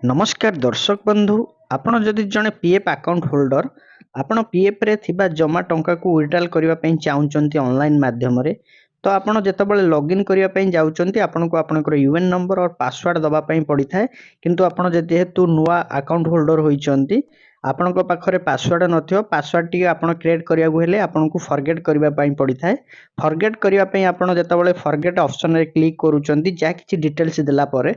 नमस्कार दर्शक बंधु आपण जदि जड़े पीएफ अकाउंट होल्डर आपण पीएफ रे थिबा जमा टंका को विड्रॉल करबा पई चाहउचंती ऑनलाइन माध्यम रे तो आपण जेतेबेले लॉगिन करबा पई जाउचंती आपण को आपनकर यूएन नंबर और पासवर्ड दबा पई पड़ी थाए किंतु आपण जेहेतु नुवा अकाउंट होल्डर होइचंती आपण को पाखरे पासवर्ड नथियो पासवर्ड टी आपण क्रिएट करिया को हेले आपण को फॉरगेट करबा पई पड़ी थाए फॉरगेट करबा पई आपण जेतेबेले फॉरगेट ऑप्शन रे क्लिक करूचंती जा किछि डिटेल्स देला परे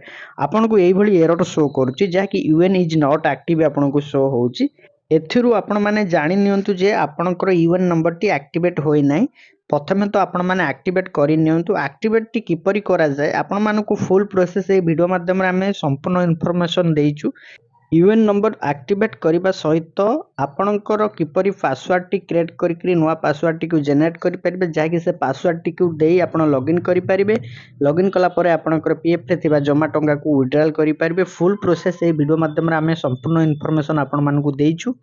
आपण को एई भली एरर शो करूची जा कि यूएन इज नॉट एक्टिव आपण को शो होउची एथिरु आपण माने जानि नियंतु जे आपणकर यूएन नंबर टी एक्टिवेट होई नै प्रथमे तो आपण माने एक्टिवेट करि नियंतु एक्टिवेट टी किपरि करा जाय आपण मानकु फुल प्रोसेस ए वीडियो माध्यम रे हमें संपूर्ण इन्फॉर्मेशन देइछु यूएन नंबर एक्टिवेट करबा सहित आपणकर किपरि पासवर्ड टी क्रिएट करिकरी नुवा पासवर्ड टी को जनरेट करि परिबे जाकि से पासवर्ड टी को देई आपण लॉगिन करि परिबे लॉगिन कला परे आपणकर पीएफ रे थिबा जमा टंका को विड्रॉल करि परिबे फुल प्रोसेस ए वीडियो माध्यम रे हमें संपूर्ण इन्फॉर्मेशन आपण मानकु देइछु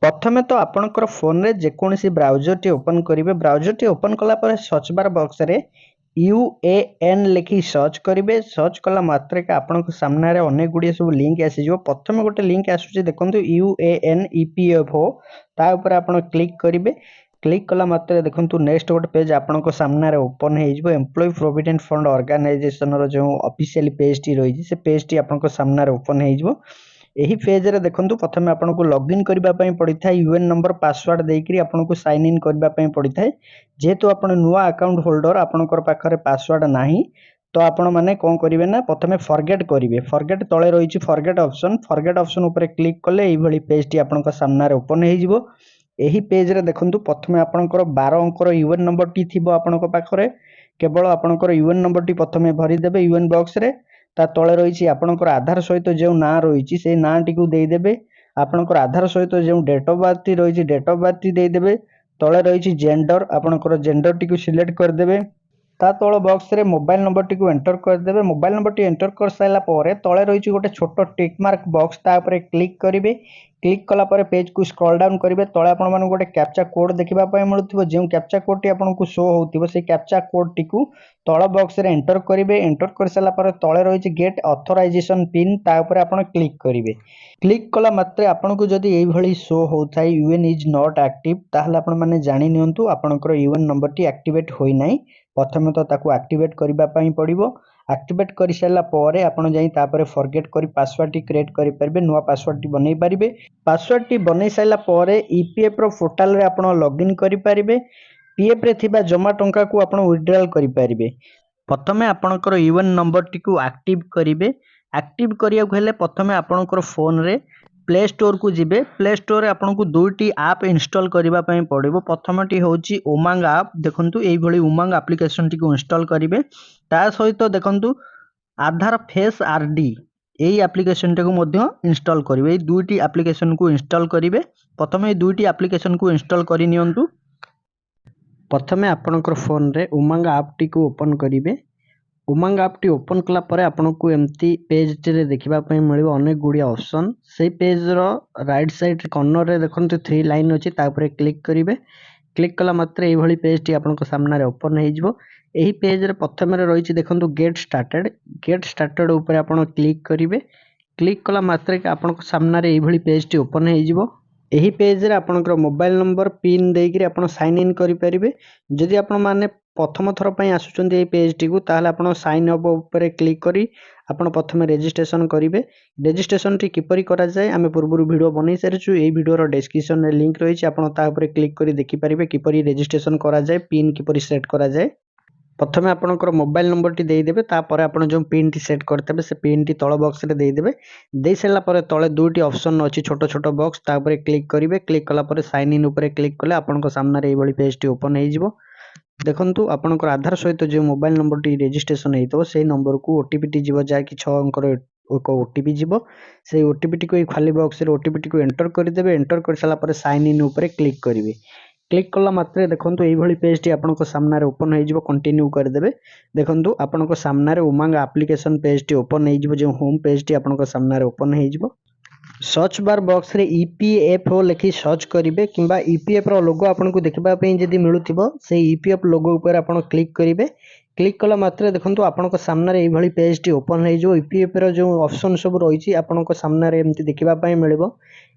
प्रथमे तो आपणकर फोन रे जेकोसी ब्राउजर टी ओपन करिवे ब्राउजर टी ओपन कला परे सर्च बार बॉक्स रे यूएएन लिखि सर्च करिवे सर्च कला मात्रे के आपन को सामने रे अनेक गुडी सब लिंक आसी जो प्रथमे गोटे लिंक आसुची देखंतु यूएएन ईपीएफओ ता ऊपर आपन क्लिक करिवे क्लिक कला मात्रे देखंतु नेक्स्ट गोटे पेज आपन को सामने रे ओपन हे जिवो एम्प्लॉय प्रोविडेंट फंड ऑर्गेनाइजेशन रो जो ऑफिशियल पेज टी रही से पेज टी आपन को सामने रे ओपन हे जिवो एही पेज रे देखंतु प्रथमे आपन को लॉगिन करबा पई पड़ी थाए यूएन नंबर पासवर्ड देकरी आपन को साइन इन करबा पई पड़ी थाए जेहेतु आपन नुवा अकाउंट होल्डर आपनकर पाखरे पासवर्ड नाही तो आपण माने कोन करिवे ना प्रथमे फॉरगेट करिवे फॉरगेट तळे रहिछि फॉरगेट ऑप्शन ऊपर क्लिक कले एही भली पेज टी आपनका सामने रे ओपन हे जिवो एही पेज रे देखंतु प्रथमे आपनकर 12 अंकर यूएन नंबर टी थिबो आपनका पाखरे केवल आपनकर यूएन नंबर टी प्रथमे भरि देबे यूएन बॉक्स रे ता तळे रहिछि आपनकर आधार सहित जे ना रहिछि से ना टी को देई देबे आपनकर आधार सहित जे डेट ऑफ बर्थ टी रहिछि डेट ऑफ बर्थ टी देई देबे तळे रहिछि जेंडर आपनकर जेंडर टी को सिलेक्ट कर देबे ता तळ बॉक्स रे मोबाइल नंबर टी को एंटर कर देबे मोबाइल नंबर टी एंटर कर साइला परे तळे रहिछि गोटे छोटो टिक मार्क बॉक्स ता ऊपर क्लिक करिवे क्लिक कला परे पेज को स्क्रॉल डाउन करिवे तळे आपण माने गोटे कैप्चा कोड देखिबा पय मिलुथिबो जे कैप्चा कोड टी आपन को शो होउथिबो से कैप्चा कोड टी को तळ बॉक्स रे एंटर करिवे एंटर कर साइला परे तळे रहिछि गेट ऑथराइजेशन पिन ता ऊपर आपण क्लिक करिवे क्लिक कला मात्रे आपण को जदी एई भली शो होथाय यूएन इज नॉट एक्टिव ताहले आपण माने जानि नियंतु आपनकर यूएन नंबर टी एक्टिवेट होई नै प्रथमे तो ताकू एक्टिवेट करबा पई पड़िबो एक्टिवेट करि साला परे आपण जाई तापरे फॉरगेट करी पासवर्ड टी क्रिएट करि परबे नुवा पासवर्ड टी बनै परिबे पासवर्ड टी बनै साला परे ईपीएफ रो पोर्टल रे आपण लॉगिन करि परिबे पीएफ रे थिबा जमा टंका को आपण विथड्रॉल करि परिबे प्रथमे आपणकर यूएन नंबर टी को एक्टिव करिवे एक्टिव करिया को हेले प्रथमे आपणकर फोन रे प्ले स्टोर को जिबे प्ले स्टोर रे आपन को दुईटी ऐप इंस्टॉल करबा पई पड़िबो प्रथमटी होची उमंग ऐप देखंतु एई भली उमंग एप्लीकेशन टी को इंस्टॉल करिवे ता सहित देखंतु आधार फेस आरडी एई एप्लीकेशन टी को मध्य इंस्टॉल करिवे एई दुईटी एप्लीकेशन को इंस्टॉल करिवे प्रथमे एई दुईटी एप्लीकेशन को इंस्टॉल करि नियंतु प्रथमे आपनकर फोन रे उमंग ऐप टी को ओपन करिवे उमंग ऐप टी ओपन कला परे आपन को एम्ति पेज रे देखिबा पई मिलिबो अनेक गुडी ऑप्शन सेही page row right side corner रे देखंतु 3 लाइन अछि ता ऊपर क्लिक करिवे क्लिक कला मात्रे एई भली पेज टी आपन को सामने रे ओपन हे जिवो एही पेज रे प्रथमे रे रहिछि देखंतु गेट स्टार्टेड ऊपर आपन क्लिक करिवे क्लिक कला मात्रे के आपन को सामने रे एई भली पेज टी ओपन हे जिवो एही पेज रे आपनकर मोबाइल नंबर पिन देकरी आपन साइन इन करि परिबे जदि आपन माने प्रथम थर पई आसुचंदी ए पेज टी को ताहले आपन साइन अप ऊपर क्लिक करी आपन प्रथमे रजिस्ट्रेशन करिवे रजिस्ट्रेशन टी किपरि करा जाय आमे पूर्वरु वीडियो बनै सारिछु ए वीडियो रो डिस्क्रिप्शन रे लिंक रहिछि आपन ता ऊपर क्लिक करी देखि परिबे किपरि रजिस्ट्रेशन करा जाय पिन किपरि सेट करा जाय प्रथमे आपनकर मोबाइल नंबर टी देई देबे ता परे आपन जो पिन टी सेट करतेबे से पिन टी तळ बॉक्स रे देई देबे देई सला परे तळे दुईटी ऑप्शन अछि छोटो छोटो बॉक्स ता ऊपर क्लिक करिवे क्लिक कला परे साइन इन ऊपर क्लिक कले आपनकर सामने रे ए भली पेज टी ओपन हे जिवो देखंतु आपनकर आधार सहित जो मोबाइल नंबर टी रजिस्ट्रेशन हेइतो से नंबर को ओटीपी टी जीवो जा कि 6 अंकर एक ओटीपी जीवो से ओटीपी टी को खाली बॉक्स रे ओटीपी टी को एंटर कर देबे एंटर कर साला परे साइन इन ऊपर क्लिक करिवे क्लिक कला मात्रे देखंतु एई भली पेज टी आपनको सामने रे ओपन हे जिवो कंटिन्यू कर देबे देखंतु आपनको सामने रे उमंग एप्लीकेशन पेज टी ओपन हे जिवो जे होम पेज टी आपनको सामने रे ओपन हे जिवो सर्च बार बॉक्स रे ईपीएफओ लिखि सर्च करेंगे किंबा ईपीएफ रो लोगो आपको देखापी जदि मिलूब से ईपीएफ लोगो उपर आप क्लिक करेंगे। क्लिक कला मात्रे देखो आपंक सामने ये पेज टी ओपन हो ईपीएफ रो जो ऑप्शन सब रही आपंक सामने एमती देखापी मिल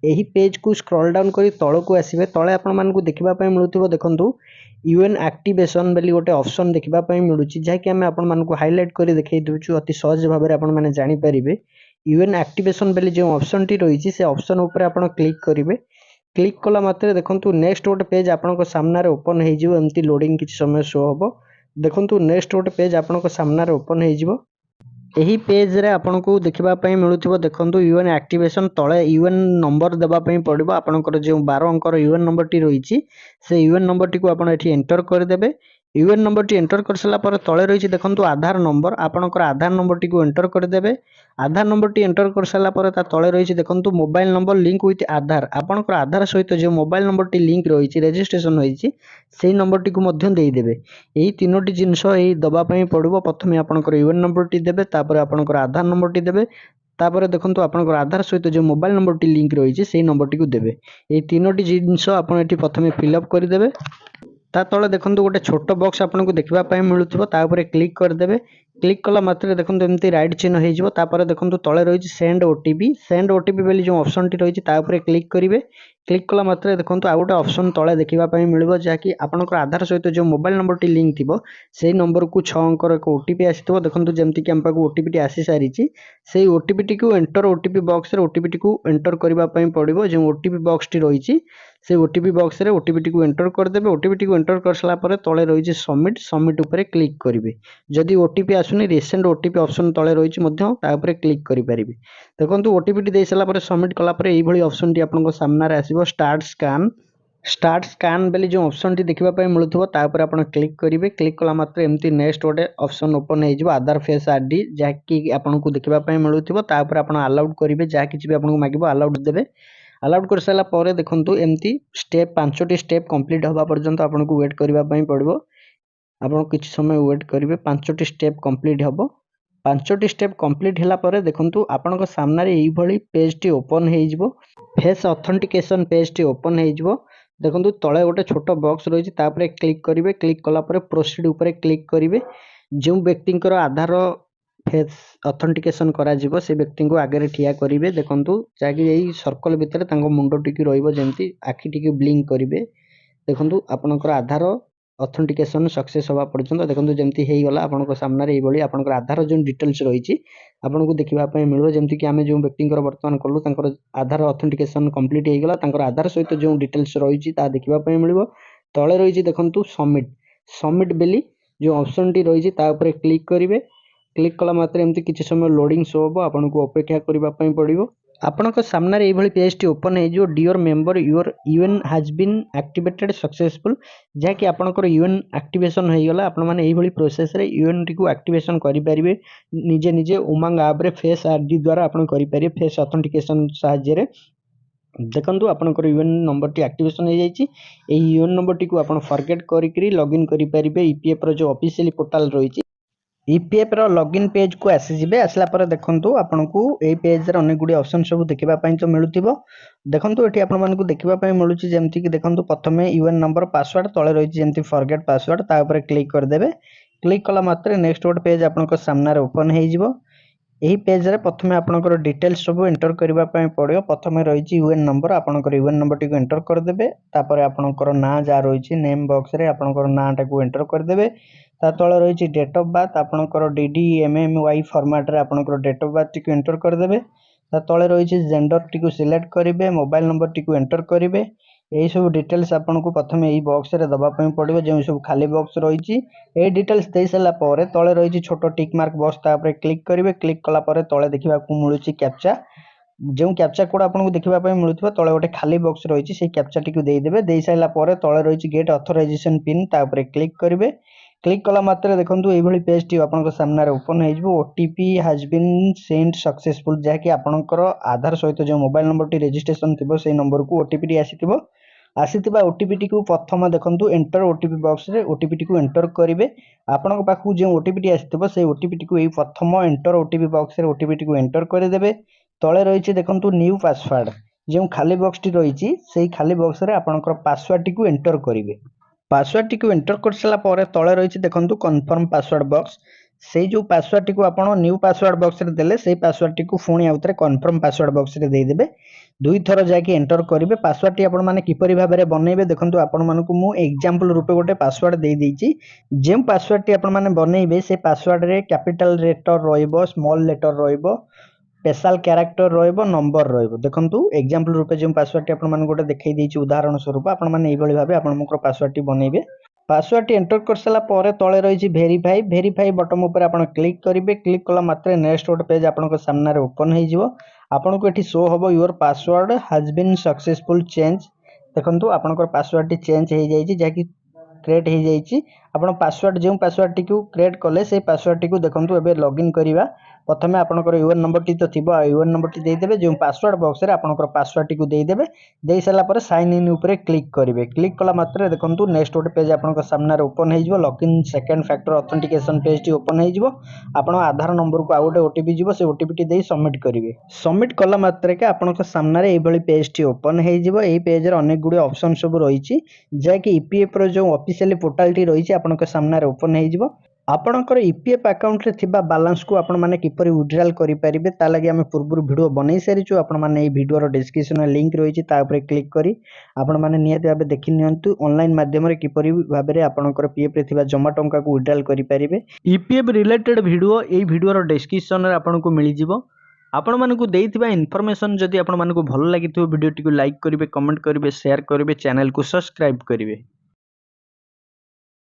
यही पेज को स्क्रॉल डाउन कर तल को आसवे तले आपको देखापी मिलूब देखो यूएन एक्टिवेशन बोली गोटे ऑप्शन देखापी मिलूँ जहाँकि आम आपको हाइलाइट कर देखा दूचु अति सहज भाव में आपने जानीपारे यूएन एक्टिवेशन बोली जो ऑप्शन टी रही से ऑप्शन उपर आप क्लिक करेंगे। क्लिक कला मात्रे देखो नेक्स्ट गोटे पेज आपंक सामने ओपन होमती लोडिंग किसी समय शो हम देखो नेक्स्ट गोटे पेज आपंक सामने ओपन हो यही पेज रे आपको देखापी मिलूब देखो यूएन एक्टिवेशन तले यूएन नंबर देवाई पड़ो आपंकर जो 12 अंकर यूएन नंबर टी रही से यूएन नंबर टी को एंटर करदे। यूएन नंबर टी एंटर कर सारा पर तले रही देखो आधार नंबर आपंकर आधार नंबर टी को एंटर करदे। आधार नंबर टी एंटर कर सारा पर तले रही देखो मोबाइल नंबर लिंक विथ आधार आपंकर आधार सहित जो मोबाइल नंबर टी लिंक रही रेजिस्ट्रेशन होती से नंबर टी को देदेवे। यही तीनोटी जिनस दवाई पड़ो प्रथम आपंकर यूएन नंबर टी देवे तापर आपंकर आधार नंबर टी देवे तापर देखो आपंकर आधार सहित जो मोबाइल नंबर टी लिंक रही से नंबर टी को देवे। ये तीनोटी जिनस आप प्रथम फिलअप करदे ता तले देखो गोटे छोट बॉक्स आपको देखापी मिलूब क्लिक करदे। क्लिक कला मात्रे देखो एमती राइट चिन्ह हो देखो तले रही सेंड ओटीपी बोली जो ऑप्शन टी रही क्लिक करेंगे। क्लिक कला मात्रे देखो आ गोटे ऑप्शन तले देखापी मिल जहाँकि आपंकर आधार सहित जो मोबाइल नंबर टी लिंक थी से नंबर को 6 अंकर एक ओटीपी आसो देखो जमीक आम पाक ओटीपी टी आसी सारी से ओटीपी टी को enter OTP box OTP T को एंटर करने पड़ो जो ओटीपी बॉक्स टी रही से ओटीपी बॉक्स रे ओटीपी टी को एंटर करदे। ओटीपी टी को एंटर कर सारा पर तले रही सबमिट उपर क्लिक करेंगे। जदि ओटीपी आसुनी रिसेंट ओटीपी ऑप्शन तले रही क्लिक करेंगे। देखो ओटीपी टी दे सारा पर सबमिट कलापर ये ऑप्शन टी आपको सामने आसो स्टार्ट स्कान बोली जो ऑप्शन टी देखापी मिलूब आप क्लिक करेंगे। क्लिक कला मात्र एमती नेक्स्ट गोटे ऑप्शन ओपन हो आधार फेस आईडी जहाँकि आपको देखापी मिलूब आप अलाउड करेंगे जहाँ किसी भी आपको मांगे अलाउड देवे। अलाउड कर सारा पर देखो एमती स्टेप 5टी स्टेप कंप्लीट हवा पर्यंत आपको वेट करने पड़ो आप किसी समय वेट करेंगे 5टी स्टेप कंप्लीट हम 5टी स्टेप कंप्लीट है देखो आपण सामने ये पेज टी ओपन हो फेस ऑथेंटिकेशन पेज टी ओपन हो देखो तले गोटे छोट बॉक्स रही क्लिक करेंगे। क्लिक कलापर प्रोसीड उपर क्लिक करेंगे। जो व्यक्ति आधार फेस ऑथेंटिकेशन करा से व्यक्ति को आगे ठिया करेंगे देखो जहाँकि यही सर्कल भितर मुंड टी रही आखि टी ब्लिंक करेंगे देखो आपंकर आधार ऑथेंटिकेशन सक्सेस हवा पर्यंत देखो जमती हो गला आपंक सामने ये आपंकर आधार जो डिटेल्स रही आपको देखापी मिल जमी कि आम जो व्यक्ति बर्तमान कलु आधार ऑथेंटिकेशन कंप्लीट हो गला आधार सहित जो डिटेल्स रही देखापी मिल तले रही देखो सबमिट बेली जो ऑप्शन टी रही क्लिक करेंगे। क्लिक कला मात्र एमती किसी समय लोडिंग शो हम आपको अपेक्षा करने पड़ो आपंक सामने ये पेज टी ओपन हो dear member your UAN has been activated successful जहाँकि आपंकर यूएन एक्टिवेशन हो गला आपने प्रोसेस रे यूएन टी को एक्टिवेशन करेंगे निजे निजे उमंग आप फेस आईडी द्वारा आप करेंगे फेस ऑथेंटिकेशन साहाय्य देखो आपंकर यूएन नंबर टी एक्टिवेशन हो जाए यूएन नंबर टी को आप फॉरगेट करी लॉगिन करेंगे ईपीएफ रो जो ऑफिशियल पोर्टल रही ईपीएफ रो लॉगिन पेज को आसीजे आसला पर देखंतु आपनको ए पेज रे अनेक गुडी ऑप्शन सब देखिबा पई तो मिलुथिबो देखंतु एठी आपन मानको देखिबा पई मिलुची जेमति कि देखंतु प्रथमे यूएन नंबर पासवर्ड तळे रहिछि जेमति फॉरगेट पासवर्ड ता ऊपर क्लिक कर देबे क्लिक कला मात्र नेक्स्ट वर्ड पेज आपनको सामने रे ओपन हे जिवो यही पेज रे प्रथमे आपनकर डिटेल्स सब एंटर करबा पई पड़ियो प्रथमे रहिछि यूएन नंबर आपनकर यूएन नंबर टी को एंटर कर देबे तापर आपनकर ना जा रहिछि नेम बॉक्स रे आपनकर नाटा को एंटर कर देबे ता तळे रहिछि डेट ऑफ बर्थ आपनकर डीडी एमएमवाई फॉर्मेट रे आपनकर डेट ऑफ बर्थ टी को एंटर कर देबे ता तळे रहिछि जेंडर टी को सिलेक्ट करिवे मोबाइल नंबर टी को एंटर करिवे यही सब डिटेल्स आपको प्रथम यही बॉक्स रे दबा पई पड़िबो जो सब खाली बॉक्स रही ए डिटेल्स दे सारा पर तळे रही छोट टिक मार्क बॉक्स ता ऊपर क्लिक करिवे क्लिक कला पर तळे देखिबा को मिलुची कैप्चा जो कैप्चा कोड आपको देखिबा पई मिलुथबो तळे गोटे खाली बॉक्स रही से कैप्चा टी को दे देबे दे साइला पर तळे रही गेट ऑथराइजेशन पिन ता ऊपर क्लिक करिवे क्लिक कला मात्र देखंतु एई भली पेज टी आपन सामने ओपन हो जिवो OTP has been send successful जहाँकि आपनकर आधार सहित जो मोबाइल नंबर टी रजिस्ट्रेशन थिबो से नंबर को ओटीपी टी आसीथिबो आसीथिबा ओटीपी टी को प्रथम देखंतु एंटर ओटीपी बॉक्स रे ओटीपी टी को एंटर करिवे आपनक पाखु जे ओटीपी टी आसीथिबो से ओटीपी टी को एई प्रथम एंटर ओटीपी बॉक्स रे ओटीपी टी को एंटर कर देबे तले रही देखु न्यू पासवर्ड जो खाली बॉक्स टी रही से खाली बॉक्स रे आपनकर पासवर्ड टी को एंटर करेंगे। पासवर्ड टी को एंटर कर सारा पर तले रही देखु कन्फर्म पासवर्ड बॉक्स से जो पासवर्ड टी को आप न्यू पासवर्ड बॉक्स रे देले से पासवर्ड टी को पुणी आउ थे कन्फर्म पासवर्ड बॉक्स रे दे देबे। दुई थर जाके एंटर करेंगे। पासवर्ड टी आपण माने किपरि भाबे रे बनैबे देखंतु आपण मानकु मु एग्जांपल रूपे गोटे पासवर्ड दे देइची। जे पासवर्ड टी आपण माने बनैबे से पासवर्ड रे कैपिटल लेटर रहइबो, स्मॉल लेटर रहइबो, स्पेशल कैरेक्टर रहइबो, नंबर रहइबो। देखंतु एग्जांपल रूपे जे पासवर्ड टी आपण माने गोटे देखै देइची उदाहरण स्वरूप आपण माने एबोली भाबे आपण मकर पासवर्ड टी बनैबे। पासवर्ड टी एंटर कर सारा पर तले रही भेरीफाई भेरीफाई बटन उपर आपण क्लिक करेंगे। क्लिक कला मात्रे नेक्स्ट गोटे पेज आपण सामने ओपन हो आपन को एठी शो हबो your password has been successful change. देखंतु आपनकर पासवर्ड टी चेंज हो जाइए जहाँकि क्रिएट हो जाइए। आपण पासवर्ड जो पासवर्ड टी को क्रिएट कले से पासवर्ड टी को देखंतु एबे लॉगिन करिवा। प्रथमे आपनकर यूआर नंबर टी तो थिबो यूआर नंबर टी दे देबे। जो पासवर्ड बॉक्स रे आपनकर पासवर्ड टी को दे देबे। दे साला पर साइन इन ऊपर क्लिक करेंगे। क्लिक कला मात्रे देखंतु नेक्स्ट गोटे पेज आपनकर सामने ओपन हो जिवो। Login second factor authentication page टी ओपन हो जिवो। आपण आधार नंबर को आ गोटे ओटीपी जिवो से ओटीपी टी देई सबमिट करेंगे। सबमिट कला मात्रे के आपनकर सामने एभली पेज टी ओपन हो जिवो। एही पेज रे अनेक गुडी ऑप्शन सब रहिछि जे कि ईपीएफ रो जो ऑफिशियली पोर्टल टी रहिछि आपनकर सामने ओपन हो जिवो। आपणकर ईपीएफ अकाउंट रे थिबा बैलेंस को आपण माने किपरि विड्रॉल करि परिबे ता लागि हम पूर्व वीडियो बनै सारिछु। आपण माने ए वीडियो रो डिस्क्रिप्शन में लिंक रहिछि ता ऊपर क्लिक करी आपण माने नियत भाबे देखि नियंतु ऑनलाइन माध्यम रे किपरि भाबे रे आपणकर पीएफ रे थिबा जमा टंका को विड्रॉल करि परिबे। ईपीएफ रिलेटेड वीडियो ए वीडियो रो डिस्क्रिप्शन रे आपण को मिलि जिवो। आपण मानकु देइथिबा इन्फॉर्मेशन जदि आपण मानकु भलो लागिथिबो वीडियो टी को लाइक करिवे, कमेंट करिवे, शेयर करिवे, चैनल को सब्सक्राइब करिवे।